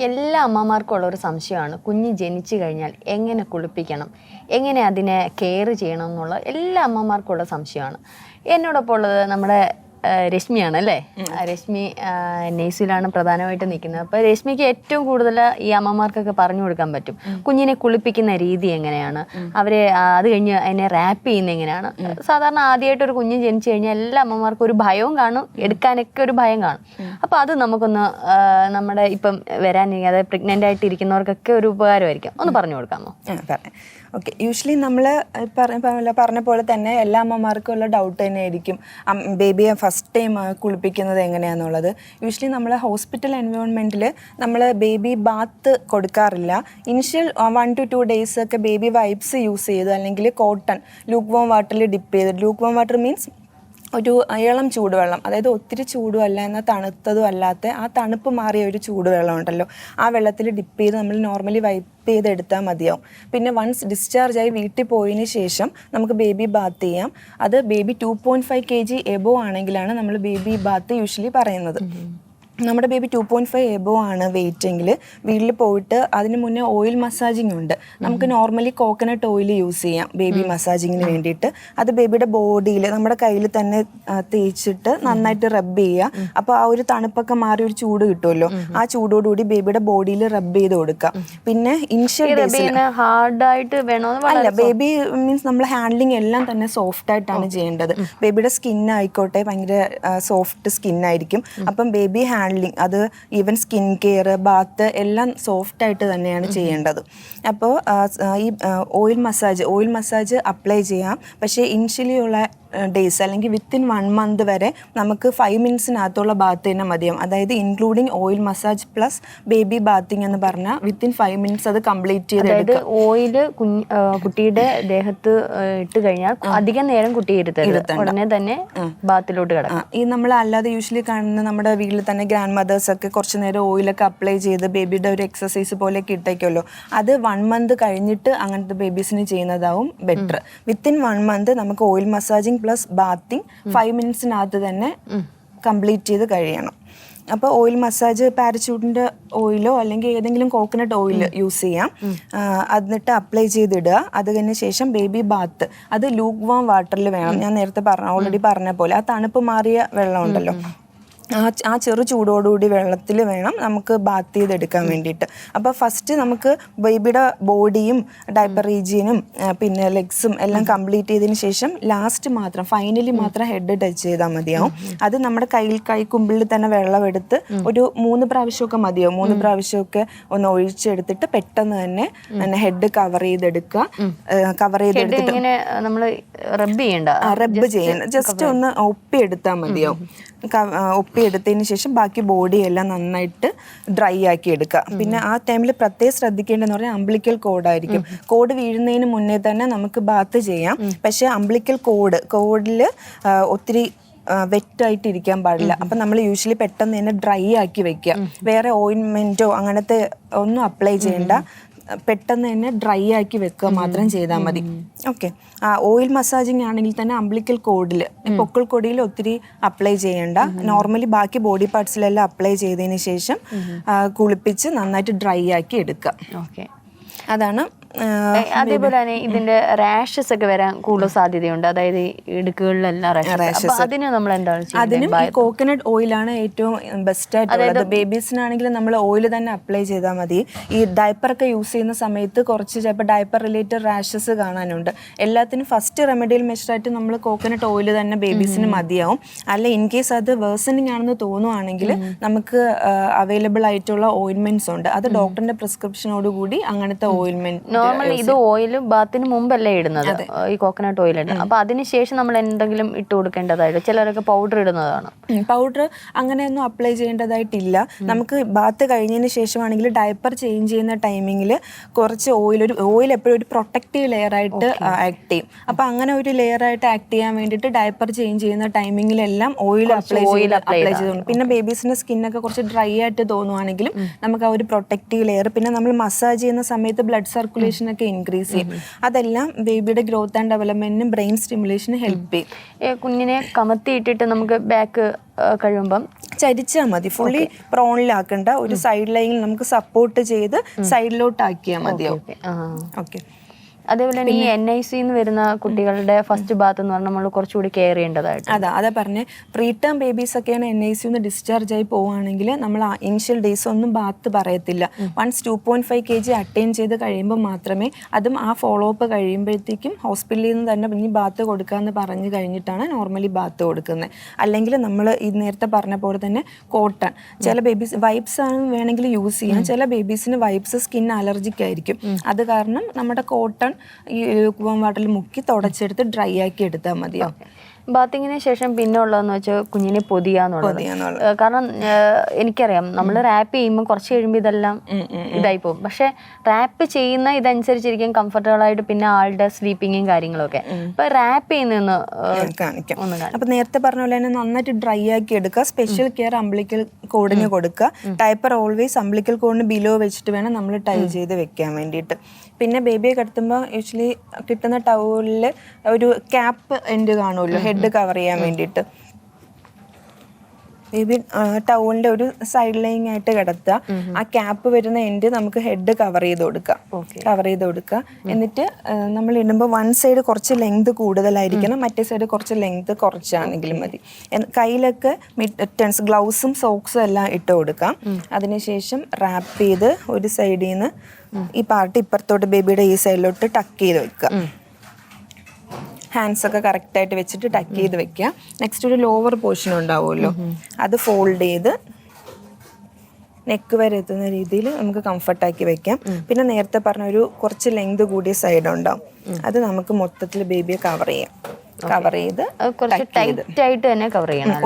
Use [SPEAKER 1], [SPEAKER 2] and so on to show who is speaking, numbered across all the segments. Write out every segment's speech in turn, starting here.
[SPEAKER 1] എല്ലാ അമ്മമാർക്കും ഉള്ളൊരു സംശയമാണ് കുഞ്ഞ് ജനിച്ചു കഴിഞ്ഞാൽ എങ്ങനെ കുളിപ്പിക്കണം, എങ്ങനെ അതിനെ കെയർ ചെയ്യണം എന്നുള്ള എല്ലാ അമ്മമാർക്കും ഉള്ള സംശയമാണ്. എന്നോടൊപ്പം ഉള്ളത് നമ്മുടെ രശ്മിയാണ് അല്ലേ. രശ്മി നേഴ്സിലാണ് പ്രധാനമായിട്ട് നിൽക്കുന്നത്. അപ്പോൾ രശ്മിക്ക് ഏറ്റവും കൂടുതൽ ഈ അമ്മമാർക്കൊക്കെ പറഞ്ഞു കൊടുക്കാൻ പറ്റും കുഞ്ഞിനെ കുളിപ്പിക്കുന്ന രീതി എങ്ങനെയാണ്, അവരെ അത് കഴിഞ്ഞ് അതിനെ റാപ്പ് ചെയ്യുന്നത് എങ്ങനെയാണ്. സാധാരണ ആദ്യമായിട്ടൊരു കുഞ്ഞ് ജനിച്ചു കഴിഞ്ഞാൽ എല്ലാ അമ്മമാർക്കും ഒരു ഭയവും കാണും, എടുക്കാനൊക്കെ ഒരു ഭയം കാണും. അപ്പോൾ അത് നമുക്കൊന്ന് നമ്മുടെ ഇപ്പം വരാനിരിക്കുക, അതായത് പ്രഗ്നൻ്റ് ആയിട്ട് ഇരിക്കുന്നവർക്കൊക്കെ ഒരു ഉപകാരമായിരിക്കും. ഒന്ന് പറഞ്ഞു കൊടുക്കാമോ?
[SPEAKER 2] ഓക്കെ, യൂഷ്വലി നമ്മൾ പറഞ്ഞ പോലെ തന്നെ എല്ലാ അമ്മമാർക്കും ഉള്ള ഡൗട്ട് തന്നെ ആയിരിക്കും ബേബിയെ ഫസ്റ്റ് ടൈം കുളിപ്പിക്കുന്നത് എങ്ങനെയാണെന്നുള്ളത്. യൂഷ്വലി നമ്മൾ ഹോസ്പിറ്റൽ എൻവയോൺമെൻറ്റിൽ നമ്മൾ ബേബി ബാത്ത് കൊടുക്കാറില്ല. ഇനിഷ്യൽ 1 to 2 days ഒക്കെ ബേബി വൈപ്സ് യൂസ് ചെയ്ത് അല്ലെങ്കിൽ കോട്ടൺ ലൂക്ക് വാം വാട്ടറിൽ ഡിപ്പ് ചെയ്ത്, ലൂക്ക് വാം വാട്ടർ മീൻസ് ഒരു ഇളം ചൂടുവെള്ളം, അതായത് ഒത്തിരി ചൂടും അല്ല എന്നാൽ തണുത്തതും അല്ലാത്ത ആ തണുപ്പ് മാറിയ ഒരു ചൂടുവെള്ളം ഉണ്ടല്ലോ, ആ വെള്ളത്തിൽ ഡിപ്പ് ചെയ്ത് നമ്മൾ നോർമലി വൈപ്പ് ചെയ്തെടുത്താൽ മതിയാവും. പിന്നെ വൺസ് ഡിസ്ചാർജ് ആയി വീട്ടിൽ പോയതിന് ശേഷം നമുക്ക് ബേബി ബാത്ത് ചെയ്യാം. അത് ബേബി 2.5 kg എബോവ് ആണെങ്കിലാണ് നമ്മൾ ബേബി ബാത്ത് യൂഷ്വലി പറയുന്നത്. നമ്മുടെ ബേബി 2.5 എബോവ് ആണ് വെയിറ്റ് എങ്കിൽ വീട്ടിൽ പോയിട്ട് അതിന് മുന്നേ ഓയിൽ മസാജിങ് ഉണ്ട്. നമുക്ക് നോർമലി കോക്കനട്ട് ഓയിൽ യൂസ് ചെയ്യാം ബേബി മസാജിങ്ങിന് വേണ്ടിയിട്ട്. അത് ബേബിയുടെ ബോഡിയിൽ നമ്മുടെ കയ്യിൽ തന്നെ തേച്ചിട്ട് നന്നായിട്ട് റബ്ബ് ചെയ്യുക. അപ്പോൾ ആ ഒരു തണുപ്പൊക്കെ മാറി ഒരു ചൂട് കിട്ടുമല്ലോ, ആ ചൂടോടുകൂടി ബേബിയുടെ ബോഡിയിൽ റബ്ബ് ചെയ്ത് കൊടുക്കുക. പിന്നെ ഇനിഷ്യൽ
[SPEAKER 1] ഹാർഡായിട്ട് വേണോ?
[SPEAKER 2] അല്ല, ബേബി മീൻസ് നമ്മൾ ഹാൻഡ്ലിങ് എല്ലാം തന്നെ സോഫ്റ്റ് ആയിട്ടാണ് ചെയ്യേണ്ടത്. ബേബിയുടെ സ്കിൻ ആയിക്കോട്ടെ ഭയങ്കര സോഫ്റ്റ് സ്കിന്നായിരിക്കും. അപ്പം ബേബി ഹാൻഡ്ലിങ്, അത് ഈവൻ സ്കിൻ കെയർ, ബാത്ത് എല്ലാം സോഫ്റ്റ് ആയിട്ട് തന്നെയാണ് ചെയ്യേണ്ടത്. അപ്പോൾ ഈ ഓയിൽ മസാജ് അപ്ലൈ ചെയ്യാം. പക്ഷേ ഇനിഷ്യലി ഉള്ള ഡേയ്സ് അല്ലെങ്കിൽ വിത്തിൻ 1 month വരെ നമുക്ക് 5 minutesനകത്തുള്ള ബാത്ത് തന്നെ മതിയാവും. അതായത് including oil massage plus baby bathing എന്ന് പറഞ്ഞാൽ വിത്തിൻ 5 minutes അത് കംപ്ലീറ്റ് ചെയ്ത്
[SPEAKER 1] ഓയില് കുട്ടിയുടെ ദേഹത്ത് ഇട്ട് കഴിഞ്ഞാൽ അധികം നേരം കുട്ടി ഇരുത്തരുത്, ഉടനെ തന്നെ ബാത്തിലോട്ട് കിടക്കാം.
[SPEAKER 2] ഈ നമ്മൾ അല്ലാതെ യൂഷ്വലി കാണുന്ന നമ്മുടെ വീട്ടിൽ തന്നെ ഗ്രാൻഡ് മദേഴ്സ് ഒക്കെ കുറച്ച് നേരം ഓയിലൊക്കെ അപ്ലൈ ചെയ്ത് ബേബിയുടെ ഒരു എക്സസൈസ് പോലെയൊക്കെ ഇട്ടേക്കുമല്ലോ, അത് 1 month കഴിഞ്ഞിട്ട് അങ്ങനത്തെ ബേബീസിന് ചെയ്യുന്നതാവും ബെറ്റർ. വിത്തിൻ 1 month നമുക്ക് ഓയിൽ മസാജിങ് പ്ലസ് ബാത്തിങ് 5 minutesനകത്ത് തന്നെ കംപ്ലീറ്റ് ചെയ്ത് കഴിയണം. അപ്പോൾ ഓയിൽ മസാജ് പാരച്യൂട്ടിൻ്റെ ഓയിലോ അല്ലെങ്കിൽ ഏതെങ്കിലും കോക്കനട്ട് ഓയിൽ യൂസ് ചെയ്യാം. എന്നിട്ട് അപ്ലൈ ചെയ്തിടുക. അത് കഴിഞ്ഞ ശേഷം ബേബി ബാത്ത്, അത് ലൂക്ക് വാം വാട്ടറിൽ വേണം. ഞാൻ നേരത്തെ ഓൾറെഡി പറഞ്ഞ പോലെ ആ തണുപ്പ് മാറിയ വെള്ളം ഉണ്ടല്ലോ, ആ ചെറു ചൂടോടുകൂടി വെള്ളത്തിൽ വേണം നമുക്ക് ബാത്ത് ചെയ്തെടുക്കാൻ വേണ്ടിയിട്ട്. അപ്പോൾ ഫസ്റ്റ് നമുക്ക് ബേബിയുടെ ബോഡിയും ഡയപ്പർ റീജിയനും പിന്നെ ലെഗ്സും എല്ലാം കംപ്ലീറ്റ് ചെയ്തതിന് ശേഷം ലാസ്റ്റ് ഫൈനലി മാത്രം ഹെഡ് ടച്ച് ചെയ്താൽ മതിയാവും. അത് നമ്മുടെ കൈക്കുമ്പിളിൽ തന്നെ വെള്ളം എടുത്ത് ഒരു 3 പ്രാവശ്യമൊക്കെ മതിയാവും. 3 പ്രാവശ്യമൊക്കെ ഒന്ന് ഒഴിച്ചെടുത്തിട്ട് പെട്ടെന്ന് തന്നെ ഹെഡ് കവർ ചെയ്തെടുത്തിട്ട് റബ്ബ് ചെയ്യണം. ജസ്റ്റ് ഒന്ന് ഒപ്പിയെടുത്താൽ മതിയാവും. ഒപ്പിയെടുത്തതിന് ശേഷം ബാക്കി ബോഡി എല്ലാം നന്നായിട്ട് ഡ്രൈ ആക്കി എടുക്കുക. പിന്നെ ആ ടൈമിൽ പ്രത്യേകം ശ്രദ്ധിക്കേണ്ടതെന്ന് പറഞ്ഞാൽ അംബ്ലിക്കൽ കോഡായിരിക്കും. കോഡ് വീഴുന്നതിന് മുന്നേ തന്നെ നമുക്ക് ബാത്ത് ചെയ്യാം. പക്ഷേ അംബ്ലിക്കൽ കോഡിൽ ഒത്തിരി വെറ്റായിട്ട് ഇരിക്കാൻ പാടില്ല. അപ്പം നമ്മൾ യൂഷ്വലി പെട്ടെന്ന് തന്നെ ഡ്രൈ ആക്കി വെക്കുക. വേറെ ഓയിൻമെൻറ്റോ അങ്ങനത്തെ ഒന്നും അപ്ലൈ ചെയ്യേണ്ട, പെട്ടെന്ന് തന്നെ ഡ്രൈ ആക്കി വെക്കുക മാത്രം ചെയ്താൽ മതി. ഓക്കെ, ഓയിൽ മസാജിങ് ആണെങ്കിൽ തന്നെ അംബ്ലിക്കൽ കോഡിൽ, പൊക്കിൾ കൊടിയിൽ ഒത്തിരി അപ്ലൈ ചെയ്യേണ്ട. നോർമലി ബാക്കി ബോഡി പാർട്സിലെല്ലാം അപ്ലൈ ചെയ്തതിന് ശേഷം കുളിപ്പിച്ച് നന്നായിട്ട് ഡ്രൈ ആക്കി എടുക്കുക.
[SPEAKER 1] ഓക്കെ,
[SPEAKER 2] അതാണ്.
[SPEAKER 1] അതേപോലെ തന്നെ ഇതിന്റെ റാഷസ് ഒക്കെ വരാൻ കൂടുതൽ സാധ്യതയുണ്ട്. അതായത് ഇടുക്കുകളിലെല്ലാം റാഷസ്. അതിന് നമ്മൾ എന്താണ് ചെയ്യുന്നത്?
[SPEAKER 2] അതിനും ഈ കോക്കനട്ട് ഓയിലാണ് ഏറ്റവും ബെസ്റ്റ് ആയിട്ടുള്ളത്. ബേബീസിനാണെങ്കിൽ നമ്മൾ ഓയിൽ തന്നെ അപ്ലൈ ചെയ്താൽ മതി. ഈ ഡയപ്പറൊക്കെ യൂസ് ചെയ്യുന്ന സമയത്ത് കുറച്ച് ചിലപ്പോൾ ഡയപ്പർ റിലേറ്റഡ് റാഷസ് കാണാനുണ്ട്. എല്ലാത്തിനും ഫസ്റ്റ് റെമഡിയൽ മെഷറായിട്ട് നമ്മൾ കോക്കനട്ട് ഓയിൽ തന്നെ ബേബീസിന് മതിയാവും. അല്ല ഇൻ കേസ് അത് വേഴ്സണിങ് ആണെന്ന് തോന്നുവാണെങ്കിൽ നമുക്ക് അവൈലബിൾ ആയിട്ടുള്ള ഓയിൻമെന്റ്സ് ഉണ്ട്. അത് ഡോക്ടറിന്റെ പ്രിസ്ക്രിപ്ഷനോട് കൂടി അങ്ങനത്തെ ഓയിൻമെന്റ്.
[SPEAKER 1] നോർമലി ഇത് ഓയിൽ ബാത്തിന് മുമ്പല്ലേ ഇടുന്നത്, ഈ കോക്കനട്ട് ഓയിൽ ഇടുന്നത്. അപ്പൊ അതിനുശേഷം നമ്മൾ എന്തെങ്കിലും ഇട്ട് കൊടുക്കേണ്ടതായിട്ട്? ചിലരൊക്കെ പൗഡർ ഇടുന്നതാണ്.
[SPEAKER 2] പൗഡർ അങ്ങനെയൊന്നും അപ്ലൈ ചെയ്യേണ്ടതായിട്ടില്ല. നമുക്ക് ബാത്ത് കഴിഞ്ഞതിന് ശേഷമാണെങ്കിൽ ഡയപ്പർ ചേഞ്ച് ചെയ്യുന്ന ടൈമിങ്ങിൽ കുറച്ച് ഓയിൽ എപ്പോഴും ഒരു പ്രൊട്ടക്റ്റീവ് ലെയർ ആയിട്ട് ആക്ട് ചെയ്യും. അപ്പൊ അങ്ങനെ ഒരു ലെയർ ആയിട്ട് ആക്ട് ചെയ്യാൻ വേണ്ടിയിട്ട് ഡയപ്പർ ചേഞ്ച് ചെയ്യുന്ന ടൈമിങ്ങിലെല്ലാം ഓയിൽ അപ്ലൈ ചെയ്തു. പിന്നെ ബേബീസിന്റെ സ്കിന്നൊക്കെ കുറച്ച് ഡ്രൈ ആയിട്ട് തോന്നുവാണെങ്കിലും നമുക്ക് ആ ഒരു പ്രൊട്ടക്റ്റീവ് ലെയർ, പിന്നെ നമ്മൾ മസാജ് ചെയ്യുന്ന സമയത്ത് ബ്ലഡ് സർക്കുലേഷൻ ഒക്കെ ഇൻക്രീസ് ചെയ്യും. അതെല്ലാം ബേബിയുടെ ഗ്രോത്ത് ആൻഡ് ഡെവലപ്മെന്റിനും ബ്രെയിൻ സ്റ്റിമുലേഷനും ഹെൽപ്പ് ചെയ്യും.
[SPEAKER 1] കുഞ്ഞിനെ കമത്തിയിട്ടിട്ട് നമുക്ക് ബാക്ക് കഴിയുമ്പം
[SPEAKER 2] ചരിച്ചാൽ മതി, ഫുള്ളി പ്രോണിലാക്കണ്ട. ഒരു സൈഡ് ലൈനിൽ നമുക്ക് സപ്പോർട്ട് ചെയ്ത് സൈഡിലോട്ട് ആക്കിയാൽ മതിയാവും. ഓക്കെ.
[SPEAKER 1] അതേപോലെ തന്നെ ഈ NIC വരുന്ന കുട്ടികളുടെ ഫസ്റ്റ് ബാത്ത് എന്ന് പറഞ്ഞാൽ നമ്മൾ കുറച്ചുകൂടി കെയർ ചെയ്യേണ്ടതായിട്ട്.
[SPEAKER 2] അതാ പറഞ്ഞേ, പ്രീ ടേം ബേബീസ് ഒക്കെയാണ് NIC ഡിസ്ചാർജ് ആയി പോവുകയാണെങ്കിൽ നമ്മൾ ഇനിഷ്യൽ ഡേയ്സ് ഒന്നും ബാത്ത് പറയത്തില്ല. 2.5 kg അറ്റൈൻ ചെയ്ത് കഴിയുമ്പോൾ മാത്രമേ, അതും ആ ഫോളോ അപ്പ് കഴിയുമ്പോഴത്തേക്കും ഹോസ്പിറ്റലിൽ നിന്ന് തന്നെ ഇനി ബാത്ത് കൊടുക്കാമെന്ന് പറഞ്ഞു കഴിഞ്ഞിട്ടാണ് നോർമലി ബാത്ത് കൊടുക്കുന്നത്. അല്ലെങ്കിൽ നമ്മൾ ഈ നേരത്തെ പറഞ്ഞ പോലെ തന്നെ കോട്ടൺ, ചില ബേബീസ് വൈപ്സ് ആണ് വേണമെങ്കിൽ യൂസ് ചെയ്യാം. ചില ബേബീസിന് വൈപ്സ് സ്കിൻ അലർജിക് ആയിരിക്കും. അത് കാരണം നമ്മുടെ കോട്ടൺ ഈ വാം വാട്ടറിൽ മുക്കി തുടച്ചെടുത്ത് ഡ്രൈ ആക്കി എടുത്താൽ മതിയോ.
[SPEAKER 1] ബാത്തിങ്ങിന് ശേഷം പിന്നെ ഉള്ളതെന്ന് വെച്ചാൽ കുഞ്ഞിനെ പൊതിയാന്നുള്ളത്. കാരണം എനിക്കറിയാം നമ്മൾ റാപ്പ് ചെയ്യുമ്പോൾ കുറച്ച് കഴിയുമ്പോൾ ഇതെല്ലാം ഇതായി പോകും. പക്ഷെ റാപ്പ് ചെയ്യുന്ന ഇതനുസരിച്ചിരിക്കും കംഫർട്ടബിൾ ആയിട്ട് പിന്നെ ആളുടെ സ്ലീപ്പിങ്ങും കാര്യങ്ങളൊക്കെ. അപ്പൊ റാപ്പ് ചെയ്യുന്ന
[SPEAKER 2] കാണിക്കാം. അപ്പൊ നേരത്തെ പറഞ്ഞ പോലെ തന്നെ നന്നായിട്ട് ഡ്രൈ ആക്കി എടുക്കുക. സ്പെഷ്യൽ കെയർ അംബ്ലിക്കൽ കോഡിന് കൊടുക്കുക. ടൈപ്പർ ഓൾവേസ് അംബ്ലിക്കൽ കോഡിന് ബിലോ വെച്ചിട്ട് വേണം നമ്മൾ ടൈ ചെയ്ത് വെക്കാൻ വേണ്ടിയിട്ട്. പിന്നെ ബേബിയെ കിടത്തുമ്പോൾ യൂഷ്വലി കിട്ടുന്ന ടവലിൽ ഒരു ക്യാപ്പ് എൻഡ് കാണുമല്ലോ, ഹെഡ് കവർ ചെയ്യാൻ വേണ്ടിയിട്ട്. ബേബി ടവലിൻ്റെ ഒരു സൈഡ് ലൈൻ ആയിട്ട് കിടത്തുക. ആ ക്യാപ്പ് വരുന്ന എൻഡ് നമുക്ക് ഹെഡ് കവർ ചെയ്ത് കൊടുക്കുക. എന്നിട്ട് നമ്മൾ ഇടുമ്പോൾ വൺ സൈഡ് കുറച്ച് ലെങ്ത് കൂടുതലായിരിക്കണം, മറ്റേ സൈഡ് കുറച്ച് ലെങ്ത് കുറച്ചാണെങ്കിലും മതി. കയ്യിലൊക്കെ മിറ്റൻസ്, ഗ്ലൗസും സോക്സും എല്ലാം ഇട്ട് കൊടുക്കാം. അതിനുശേഷം റാപ്പ് ചെയ്ത് ഒരു സൈഡിൽ നിന്ന് ഈ പാർട്ട് ഇപ്പുറത്തോട്ട് ബേബിയുടെ ഈ സൈഡിലോട്ട് ടക്ക് ചെയ്ത് വെക്കുക. ഹാൻഡ്സ് ഒക്കെ കറക്റ്റായിട്ട് വെച്ചിട്ട് ടക്ക് ചെയ്ത് വെക്കുക. നെക്സ്റ്റ് ഒരു ലോവർ പോർഷൻ ഉണ്ടാവുമല്ലോ, അത് ഫോൾഡ് ചെയ്ത് നെക്ക് വരെ എത്തുന്ന രീതിയിൽ നമുക്ക് കംഫർട്ടാക്കി വെക്കാം. പിന്നെ നേരത്തെ പറഞ്ഞ ഒരു കുറച്ച് ലെങ്ത് കൂടിയ സൈഡ് ഉണ്ടാവും, അത് നമുക്ക് മൊത്തത്തിൽ ബേബിയെ കവർ ചെയ്ത്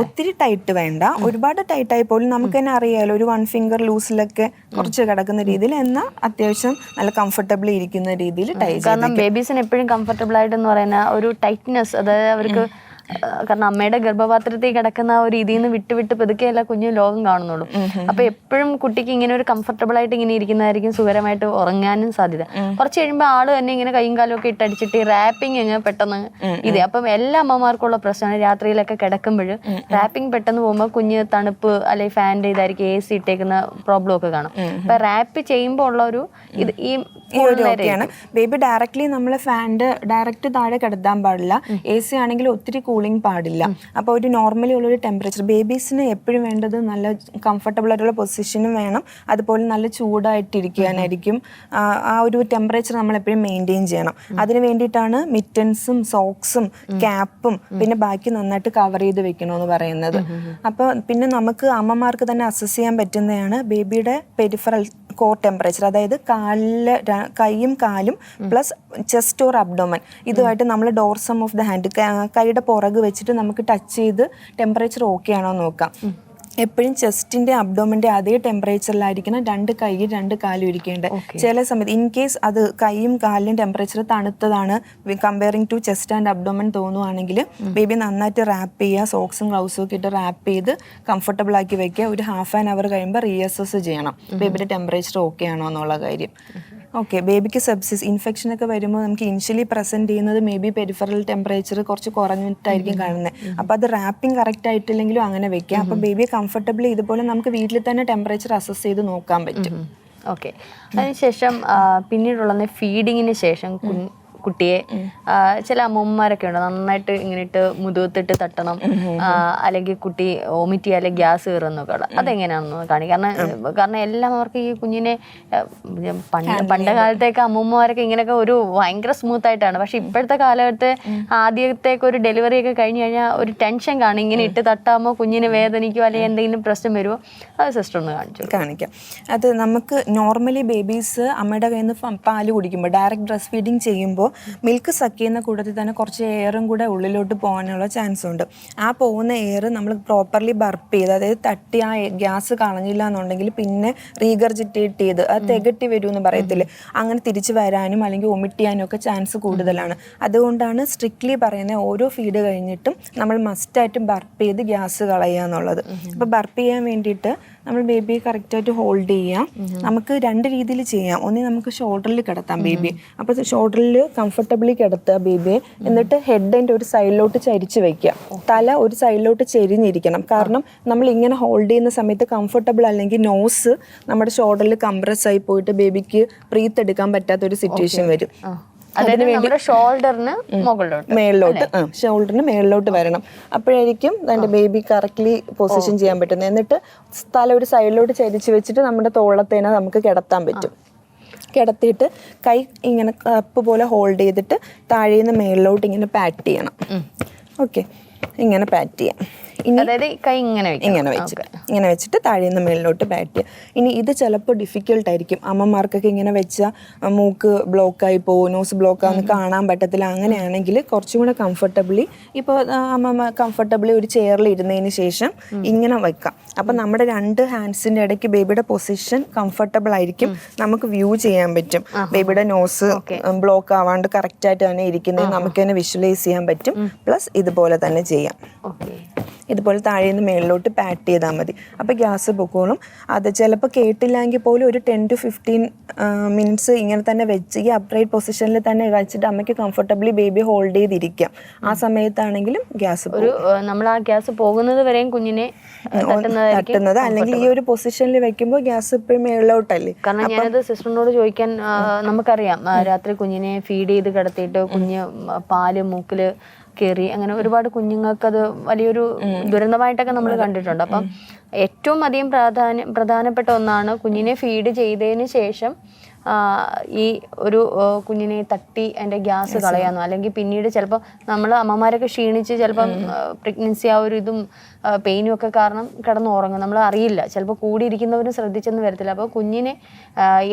[SPEAKER 2] ഒത്തിരി ടൈറ്റ് വേണ്ട, ഒരുപാട് ടൈറ്റ് ആയി പോലും നമുക്ക് തന്നെ അറിയാലോ, ഒരു 1 ഫിംഗർ ലൂസിലൊക്കെ കുറച്ച് കിടക്കുന്ന രീതിയിൽ, എന്നാൽ അത്യാവശ്യം നല്ല കംഫർട്ടബിളി ഇരിക്കുന്ന രീതിയിൽ ടൈ.
[SPEAKER 1] കാരണം ബേബീസിന് എപ്പോഴും കംഫർട്ടബിൾ ആയിട്ടെന്ന് പറയുന്ന ഒരു ടൈറ്റ്നെസ്, അതായത് അവർക്ക് കാരണം അമ്മയുടെ ഗർഭപാത്രത്തിൽ കിടക്കുന്ന ആ ഒരു ഇതിൽ നിന്ന് വിട്ട് പതുക്കെയല്ല കുഞ്ഞു ലോകം കാണുന്നുള്ളൂ. അപ്പൊ എപ്പോഴും കുട്ടിക്ക് ഇങ്ങനെ ഒരു കംഫർട്ടബിൾ ആയിട്ട് ഇങ്ങനെ ഇരിക്കുന്നതായിരിക്കും സുഖകരമായിട്ട് ഉറങ്ങാനും സാധ്യത. കുറച്ച് കഴിയുമ്പോൾ ആള് തന്നെ ഇങ്ങനെ കൈയും കാലും ഒക്കെ ഇട്ടടിച്ചിട്ട് റാപ്പിംഗ് ഇങ്ങനെ പെട്ടെന്ന് ഇതേ. അപ്പം എല്ലാ അമ്മമാർക്കുള്ള പ്രശ്നമാണ് രാത്രിയിലൊക്കെ കിടക്കുമ്പോൾ റാപ്പിംഗ് പെട്ടെന്ന് പോകുമ്പോൾ കുഞ്ഞ് തണുപ്പ് അല്ലെങ്കിൽ ഫാൻ്റെ ഇതായിരിക്കും, AC ഇട്ടേക്കുന്ന പ്രോബ്ലം ഒക്കെ കാണും. അപ്പൊ റാപ്പ് ചെയ്യുമ്പോൾ ഉള്ള ഒരു ഇത് ഈ
[SPEAKER 2] ാണ് ബേബി ഡയറക്ട്ലി നമ്മൾ ഫാൻ്റെ ഡയറക്റ്റ് താഴെ കിടത്താൻ പാടില്ല. AC ആണെങ്കിൽ ഒത്തിരി കൂളിംഗ് പാടില്ല. അപ്പോൾ ഒരു നോർമലി ഉള്ളൊരു ടെമ്പറേച്ചർ, ബേബീസിന് എപ്പോഴും വേണ്ടത് നല്ല കംഫർട്ടബിൾ ആയിട്ടുള്ള പൊസിഷനും വേണം, അതുപോലെ നല്ല ചൂടായിട്ടിരിക്കാനായിരിക്കും. ആ ഒരു ടെമ്പറേച്ചർ നമ്മൾ എപ്പോഴും മെയിൻറ്റെയിൻ ചെയ്യണം. അതിന് വേണ്ടിയിട്ടാണ് മിറ്റൻസും സോക്സും ക്യാപ്പും പിന്നെ ബാക്കി നന്നായിട്ട് കവർ ചെയ്ത് വെക്കണമെന്ന് പറയുന്നത്. അപ്പോൾ പിന്നെ നമുക്ക് അമ്മമാർക്ക് തന്നെ അസസ് ചെയ്യാൻ പറ്റുന്നതാണ് ബേബിയുടെ പെരിഫറൽ കോർ ടെമ്പറേച്ചർ, അതായത് കൈയും കാലും പ്ലസ് ചെസ്റ്റ് ഓർ അബ്ഡോമൻ, ഇതുമായിട്ട് നമ്മൾ ഡോർസം ഓഫ് ദ ഹാൻഡ്, കൈയുടെ പുറക് വെച്ചിട്ട് നമുക്ക് ടച്ച് ചെയ്ത് ടെമ്പറേച്ചർ ഓക്കെ ആണോ നോക്കാം. എപ്പോഴും ചെസ്റ്റിന്റെ അബ്ഡോമിന്റെ അതേ ടെമ്പറേച്ചറിലായിരിക്കണം 2 കൈയും 2 കാലും ഇരിക്കേണ്ടത്. ചില സമയത്ത് ഇൻ കേസ് അത് കൈയും കാലിലും ടെമ്പറേച്ചർ തണുത്തതാണ് comparing to chest and abdomen തോന്നുവാണെങ്കിൽ ബേബി നന്നായിട്ട് റാപ്പ് ചെയ്യുക, സോക്സും ഗ്ലൗസും ഒക്കെ ഇട്ട് റാപ്പ് ചെയ്ത് കംഫർട്ടബിൾ ആക്കി വെക്കുക. ഒരു ½ ആൻ അവർ കഴിയുമ്പോൾ റീഅസസ് ചെയ്യണം ബേബിയുടെ ടെമ്പറേച്ചർ ഓക്കെ ആണോ എന്നുള്ള കാര്യം. ഓക്കെ. ബേബിക്ക് സെപ്സിസ് ഇൻഫെക്ഷൻ ഒക്കെ വരുമ്പോൾ നമുക്ക് ഇനിഷ്യലി പ്രസന്റ് ചെയ്യുന്നത് മേ ബി പെരിഫറൽ ടെമ്പറേച്ചർ കുറച്ച് കുറഞ്ഞിട്ടായിരിക്കും കാണുന്നത്. അപ്പോൾ അത് റാപ്പിംഗ് കറക്റ്റ് ആയിട്ടില്ലെങ്കിലും അങ്ങനെ വെക്കാം. അപ്പോൾ ബേബിയെ കംഫർട്ടബിൾ ഇതുപോലെ നമുക്ക് വീട്ടിൽ തന്നെ ടെമ്പറേച്ചർ അസസ് ചെയ്ത് നോക്കാൻ പറ്റും.
[SPEAKER 1] ഓക്കെ. അതിനുശേഷം പിന്നീടുള്ളത് ഫീഡിങ്ങിന് ശേഷം കുട്ടിയെ ചില അമ്മമാരൊക്കെ ഉണ്ട് നന്നായിട്ട് ഇങ്ങനെ ഇട്ട് മുതുകത്തിട്ട് തട്ടണം, അല്ലെങ്കിൽ കുട്ടി വോമിറ്റ് ചെയ്യുക അല്ലെങ്കിൽ ഗ്യാസ് കയറുന്നൊക്കെ ഉള്ള അതെങ്ങനെയാണെന്ന് കാണിക്കും. കാരണം എല്ലാം അവർക്ക് ഈ കുഞ്ഞിനെ പണ്ട് കാലത്തേക്ക് അമ്മൂമ്മമാരൊക്കെ ഇങ്ങനെയൊക്കെ ഒരു ഭയങ്കര സ്മൂത്ത് ആയിട്ടാണ്. പക്ഷെ ഇപ്പോഴത്തെ കാലഘട്ടത്തെ ആദ്യത്തേക്ക് ഒരു ഡെലിവറി ഒക്കെ കഴിഞ്ഞ് കഴിഞ്ഞാൽ ഒരു ടെൻഷൻ കാണും, ഇങ്ങനെ ഇട്ട് തട്ടാമോ കുഞ്ഞിന് വേദനിക്കോ അല്ലെങ്കിൽ എന്തെങ്കിലും പ്രശ്നം വരുമോ, അത് സിസ്റ്റർ ഒന്ന് കാണിക്കാം.
[SPEAKER 2] അത് നമുക്ക് നോർമലി ബേബീസ് അമ്മയുടെ കയ്യിൽ നിന്ന് പാല് കുടിക്കുമ്പോൾ ഡയറക്റ്റ് ബ്രസ്റ്റ് ഫീഡിങ് ചെയ്യുമ്പോൾ മിൽക്ക് സക്ക് ചെയ്യുന്ന കൂട്ടത്തിൽ തന്നെ കുറച്ച് എയറും കൂടെ ഉള്ളിലോട്ട് പോകാനുള്ള ചാൻസ് ഉണ്ട്. ആ പോകുന്ന എയർ നമ്മൾ പ്രോപ്പർലി ബർപ്പ് ചെയ്ത്, അതായത് തട്ടി ആ ഗ്യാസ് കളഞ്ഞില്ല എന്നുണ്ടെങ്കിൽ പിന്നെ റീഗർജിറ്റേറ്റ് ചെയ്ത് അത് തികട്ടി വരുമെന്ന് പറയത്തില്ലേ, അങ്ങനെ തിരിച്ചു വരാനും അല്ലെങ്കിൽ വൊമിറ്റ് ചെയ്യാനും ഒക്കെ ചാൻസ് കൂടുതലാണ്. അതുകൊണ്ടാണ് സ്ട്രിക്ട്ലി പറയുന്നത് ഓരോ ഫീഡ് കഴിഞ്ഞിട്ടും നമ്മൾ മസ്റ്റായിട്ട് ബർപ്പ് ചെയ്ത് ഗ്യാസ് കളയുക എന്നുള്ളത്. അപ്പോൾ ബർപ്പ് ചെയ്യാൻ വേണ്ടിയിട്ട് നമ്മൾ ബേബിയെ കറക്റ്റായിട്ട് ഹോൾഡ് ചെയ്യാം. നമുക്ക് 2 രീതിയിൽ ചെയ്യാം. ഒന്ന് നമുക്ക് ഷോൾഡറിൽ കിടത്താം ബേബി. അപ്പോൾ ഷോൾഡറിൽ കംഫർട്ടബിളി കിടത്തുക ബേബിയെ. എന്നിട്ട് ഹെഡിൻ്റെ ഒരു സൈഡിലോട്ട് ചരിച്ച് വയ്ക്കുക. തല ഒരു സൈഡിലോട്ട് ചെരിഞ്ഞിരിക്കണം. കാരണം നമ്മൾ ഇങ്ങനെ ഹോൾഡ് ചെയ്യുന്ന സമയത്ത് കംഫർട്ടബിൾ അല്ലെങ്കിൽ നോസ് നമ്മുടെ ഷോൾഡറിൽ കംപ്രസ് ആയി പോയിട്ട് ബേബിക്ക് ബ്രീത്ത് എടുക്കാൻ പറ്റാത്തൊരു സിറ്റുവേഷൻ വരും.
[SPEAKER 1] ഷോൾഡറിന്
[SPEAKER 2] മേളിലോട്ട് ഷോൾഡറിന് മേളിലോട്ട് വരണം. അപ്പോഴായിരിക്കും എൻ്റെ ബേബി കറക്റ്റ്ലി പൊസിഷൻ ചെയ്യാൻ പറ്റുന്നത്. എന്നിട്ട് തല ഒരു സൈഡിലോട്ട് ചരിച്ച് വെച്ചിട്ട് നമ്മുടെ തോളത്തേനെ നമുക്ക് കിടത്താൻ പറ്റും. കിടത്തിയിട്ട് കൈ ഇങ്ങനെ കപ്പ് പോലെ ഹോൾഡ് ചെയ്തിട്ട് താഴേന്ന് മേളിലോട്ട് ഇങ്ങനെ പാറ്റ് ചെയ്യണം. ഓക്കെ, ഇങ്ങനെ പാറ്റ് ചെയ്യാം.
[SPEAKER 1] അതായത് കൈ
[SPEAKER 2] ഇങ്ങനെ വെച്ചിട്ട് താഴേന്ന് മേളിലോട്ട് പാറ്റ് ചെയ്യുക. ഇനി ഇത് ചിലപ്പോൾ ഡിഫിക്കൽട്ടായിരിക്കും. അമ്മമാർക്കൊക്കെ ഇങ്ങനെ വെച്ചാൽ മൂക്ക് ബ്ലോക്കായി പോകും, നോസ് ബ്ലോക്കാന്ന് കാണാൻ പറ്റത്തില്ല. അങ്ങനെയാണെങ്കിൽ കുറച്ചും കൂടെ കംഫർട്ടബിളി ഇപ്പോൾ അമ്മ കംഫർട്ടബിളി ഒരു ചെയറിൽ ഇരുന്നതിന് ശേഷം ഇങ്ങനെ വെക്കാം. അപ്പം നമ്മുടെ 2 ഹാൻഡ്സിൻ്റെ ഇടയ്ക്ക് ബേബിയുടെ പൊസിഷൻ കംഫർട്ടബിൾ ആയിരിക്കും. നമുക്ക് വ്യൂ ചെയ്യാൻ പറ്റും. ബേബിയുടെ നോസ് ബ്ലോക്ക് ആവാണ്ട് കറക്റ്റായിട്ട് തന്നെ ഇരിക്കുന്നത് നമുക്ക് തന്നെ വിഷ്വലൈസ് ചെയ്യാൻ പറ്റും. പ്ലസ് ഇതുപോലെ തന്നെ ചെയ്യാം. ഇതുപോലെ താഴേന്ന് മേളിലോട്ട് പാറ്റ് ചെയ്താൽ മതി. അപ്പോൾ ഗ്യാസ് പൊക്കോളും. അത് ചിലപ്പോൾ കേട്ടില്ലെങ്കിൽ പോലും ഒരു 10 to 15 മിനിറ്റ്സ് ഇങ്ങനെ തന്നെ വെച്ച് ഈ അപ്രൈറ്റ് പൊസിഷനിൽ തന്നെ വെച്ചിട്ട് അമ്മയ്ക്ക് കംഫർട്ടബിളി ബേബി ഹോൾഡ് ചെയ്തിരിക്കാം. ആ സമയത്താണെങ്കിലും ഗ്യാസ്
[SPEAKER 1] നമ്മൾ ആ ഗ്യാസ് പോകുന്നത് വരെയും കുഞ്ഞിനെ
[SPEAKER 2] തട്ടുന്നത്. അല്ലെങ്കിൽ ഈ ഒരു പൊസിഷനിൽ വെക്കുമ്പോൾ ഗ്യാസ് ഇപ്പോഴും മേളിലോട്ടല്ലേ.
[SPEAKER 1] കാരണം ഞാനത് സിസ്റ്ററിനോട് ചോദിക്കാൻ, നമുക്കറിയാം രാത്രി കുഞ്ഞിനെ ഫീഡ് ചെയ്ത് കിടത്തിയിട്ട് കുഞ്ഞ് പാല് മൂക്കില് കയറി, അങ്ങനെ ഒരുപാട് കുഞ്ഞുങ്ങൾക്ക് അത് വലിയൊരു ദുരന്തമായിട്ടൊക്കെ നമ്മൾ കണ്ടിട്ടുണ്ട്. അപ്പം ഏറ്റവും അധികം പ്രധാനപ്പെട്ട ഒന്നാണ് കുഞ്ഞിനെ ഫീഡ് ചെയ്തതിന് ശേഷം ഈ ഒരു കുഞ്ഞിനെ തട്ടി അതിൻ്റെ ഗ്യാസ് കളയാന്നോ, അല്ലെങ്കിൽ പിന്നീട് ചിലപ്പോൾ നമ്മൾ അമ്മമാരൊക്കെ ക്ഷീണിച്ച് ചിലപ്പം പ്രഗ്നൻസി ആ ഒരു ഇതും പെയിനും ഒക്കെ കാരണം കിടന്നുറങ്ങും, നമ്മൾ അറിയില്ല. ചിലപ്പോൾ കൂടിയിരിക്കുന്നവരും ശ്രദ്ധിച്ചെന്ന് വരത്തില്ല. അപ്പോൾ കുഞ്ഞിനെ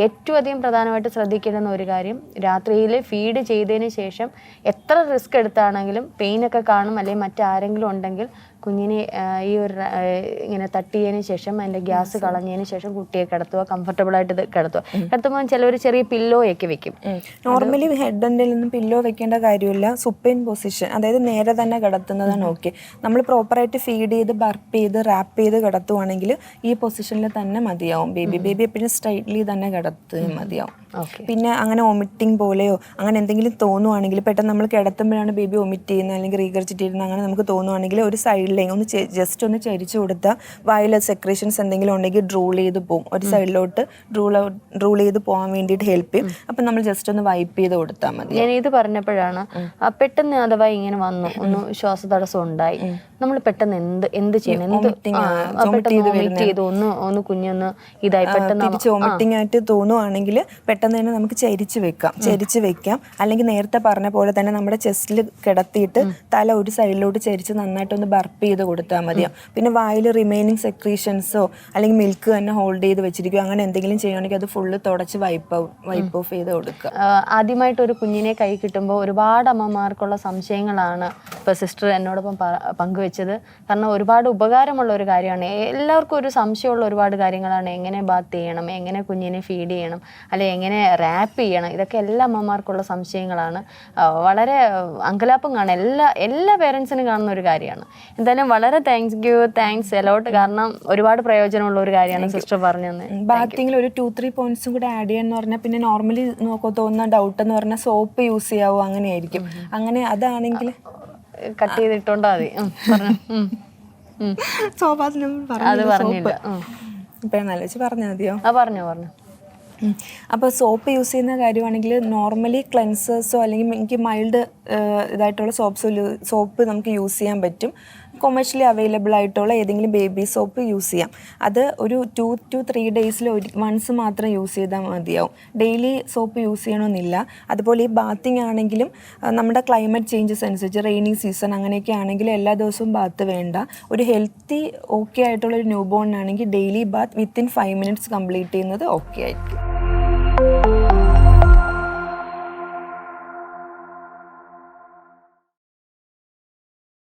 [SPEAKER 1] ഏറ്റവും അധികം പ്രധാനമായിട്ട് ശ്രദ്ധിക്കേണ്ടുന്ന ഒരു കാര്യം, രാത്രിയിൽ ഫീഡ് ചെയ്തതിന് ശേഷം എത്ര റിസ്ക് എടുത്താണെങ്കിലും പെയിനൊക്കെ കാണും, അല്ലെങ്കിൽ മറ്റാരെങ്കിലും ഉണ്ടെങ്കിൽ കുഞ്ഞിനെ ഈ ഒരു ഇങ്ങനെ തട്ടിയതിന് ശേഷം അതിൻ്റെ ഗ്യാസ് കളഞ്ഞതിന് ശേഷം കുട്ടിയെ കിടത്തുക, കംഫർട്ടബിളായിട്ട് ഇത് കിടത്തുക. കിടത്തുമ്പോൾ ചിലവർ ചെറിയ പില്ലോയൊക്കെ വെക്കും.
[SPEAKER 2] നോർമലി ഹെഡിൻ്റെ ഒന്നും പില്ലോ വെക്കേണ്ട കാര്യമില്ല. സുപ്പൈൻ പൊസിഷൻ, അതായത് നേരെ തന്നെ കിടത്തുന്നതാണ് ഓക്കെ. നമ്മൾ പ്രോപ്പറായിട്ട് ഫീഡ് ചെയ്ത് ബർപ്പ് ചെയ്ത് റാപ്പ് ചെയ്ത് കിടത്തുവാണെങ്കിൽ ഈ പൊസിഷനിൽ തന്നെ മതിയാവും. ബേബി എപ്പോഴും സ്ട്രൈറ്റ്ലി തന്നെ കിടത്തുക മതിയാവും. പിന്നെ അങ്ങനെ വൊമിറ്റിംഗ് പോലെയോ അങ്ങനെ എന്തെങ്കിലും തോന്നുവാണെങ്കിൽ, പെട്ടെന്ന് നമ്മൾ കിടത്തുമ്പോഴാണ് ബേബി വൊമിറ്റ് ചെയ്യുന്നത് അല്ലെങ്കിൽ റീഗർജിറ്റ് ചെയ്യുന്നത്, അങ്ങനെ നമുക്ക് തോന്നുവാണെങ്കിൽ ഒരു സൈഡിലേക്ക് ഒന്ന് ജസ്റ്റ് ഒന്ന് ചരിച്ചു കൊടുത്താൽ വായിൽ സെക്രേഷൻസ് എന്തെങ്കിലും ഉണ്ടെങ്കിൽ ഡ്രൂൾ ചെയ്ത് പോകും. ഒരു സൈഡിലോട്ട് ഡ്രൂൾ ചെയ്ത് പോകാൻ വേണ്ടിയിട്ട് ഹെൽപ്പ് ചെയ്യും. അപ്പം നമ്മൾ ജസ്റ്റ് ഒന്ന് വൈപ്പ് ചെയ്ത് കൊടുത്താൽ മതി.
[SPEAKER 1] ഞാൻ ഇത് പറഞ്ഞപ്പോഴാണ് പെട്ടെന്ന് അഥവാ ഇങ്ങനെ വന്നു, ഒന്ന് ശ്വാസതടസ്സം ഉണ്ടായി, നമ്മൾ പെട്ടെന്ന് എന്ത് ചെയ്യണം? ഒന്ന് കുഞ്ഞൊന്ന് ഇതായി പെട്ടെന്ന്
[SPEAKER 2] തിരിച്ച് വോമിറ്റിംഗ് ആയിട്ട് തോന്നുവാണെങ്കിൽ പെട്ടെന്ന് തന്നെ നമുക്ക് ചരിച്ച് വെക്കാം. അല്ലെങ്കിൽ നേരത്തെ പറഞ്ഞ പോലെ തന്നെ നമ്മുടെ ചെസ്റ്റിൽ കിടത്തിയിട്ട് തല ഒരു സൈഡിലോട്ട് ചരിച്ച് നന്നായിട്ടൊന്ന് ബർപ്പ് ചെയ്ത് കൊടുത്താൽ മതിയാവും. പിന്നെ വായിൽ റിമൈനിങ് സെക്രീഷൻസോ അല്ലെങ്കിൽ മിൽക്ക് തന്നെ ഹോൾഡ് ചെയ്ത് വെച്ചിരിക്കും, അങ്ങനെ എന്തെങ്കിലും ചെയ്യുകയാണെങ്കിൽ അത് ഫുള്ള് തുടച്ച് വൈപ്പ് ഓഫ് ചെയ്ത് കൊടുക്കുക.
[SPEAKER 1] ആദ്യമായിട്ട് ഒരു കുഞ്ഞിനെ കൈ കിട്ടുമ്പോൾ ഒരുപാട് അമ്മമാർക്കുള്ള സംശയങ്ങളാണ് ഇപ്പോൾ സിസ്റ്റർ എന്നോടൊപ്പം പങ്കുവെച്ചത്. കാരണം ഒരുപാട് ഉപകാരമുള്ള ഒരു കാര്യമാണ്. എല്ലാവർക്കും ഒരു സംശയമുള്ള ഒരുപാട് കാര്യങ്ങളാണ്. എങ്ങനെ ബാത്ത് ചെയ്യണം, എങ്ങനെ കുഞ്ഞിനെ ഫീഡ് ചെയ്യണം, അല്ലെങ്കിൽ എങ്ങനെ റാപ്പ് ചെയ്യണം, ഇതൊക്കെ എല്ലാ അമ്മമാർക്കുള്ള സംശയങ്ങളാണ്. വളരെ അങ്കലാപ്പം കാണും എല്ലാ പേരൻസിനും കാണുന്ന ഒരു കാര്യമാണ്. എന്തായാലും വളരെ താങ്ക്സ് എലോട്ട്. കാരണം ഒരുപാട് പ്രയോജനമുള്ള ഒരു കാര്യമാണ് സിസ്റ്റർ പറഞ്ഞു തന്നെ.
[SPEAKER 2] ബാത്തിങ്ങിൽ ഒരു 2-3 പോയിന്റ്സും കൂടെ ആഡ് ചെയ്യാന്ന് പറഞ്ഞാൽ, പിന്നെ നോർമലി തോന്നുന്ന ഡൗട്ട് എന്ന് പറഞ്ഞാൽ സോപ്പ് യൂസ് ചെയ്യാവോ, അങ്ങനെയായിരിക്കും. അങ്ങനെ അതാണെങ്കിൽ
[SPEAKER 1] കട്ട് ചെയ്തിട്ടുണ്ടോ മതി.
[SPEAKER 2] സോപ്പ്
[SPEAKER 1] അത് പറഞ്ഞില്ല.
[SPEAKER 2] ഇപ്പം നല്ല വെച്ച് പറഞ്ഞാൽ മതിയോ?
[SPEAKER 1] പറഞ്ഞു.
[SPEAKER 2] അപ്പോൾ സോപ്പ് യൂസ് ചെയ്യുന്ന കാര്യമാണെങ്കിൽ നോർമലി ക്ലെൻസേഴ്സോ അല്ലെങ്കിൽ എനിക്ക് മൈൽഡ് ഇതായിട്ടുള്ള സോപ്പ് നമുക്ക് യൂസ് ചെയ്യാൻ പറ്റും. കൊമേഴ്ഷ്യലി അവൈലബിൾ ആയിട്ടുള്ള ഏതെങ്കിലും ബേബി സോപ്പ് യൂസ് ചെയ്യാം. അത് ഒരു 2 to 3 ഡേയ്സിൽ വൺസ് മാത്രം യൂസ് ചെയ്താൽ മതിയാവും. ഡെയിലി സോപ്പ് യൂസ് ചെയ്യണമെന്നില്ല. അതുപോലെ ഈ ബാത്തിങ് ആണെങ്കിലും നമ്മുടെ ക്ലൈമറ്റ് ചേഞ്ചസ് അനുസരിച്ച് റെയിനി സീസൺ അങ്ങനെയൊക്കെ ആണെങ്കിൽ എല്ലാ ദിവസവും ബാത്ത് വേണ്ട. ഒരു ഹെൽത്തി ഓക്കെ ആയിട്ടുള്ള ഒരു ന്യൂ ബോൺ ആണെങ്കിൽ daily bath within 5 minutes complete ചെയ്യുന്നത് ഓക്കെ ആയിരിക്കും.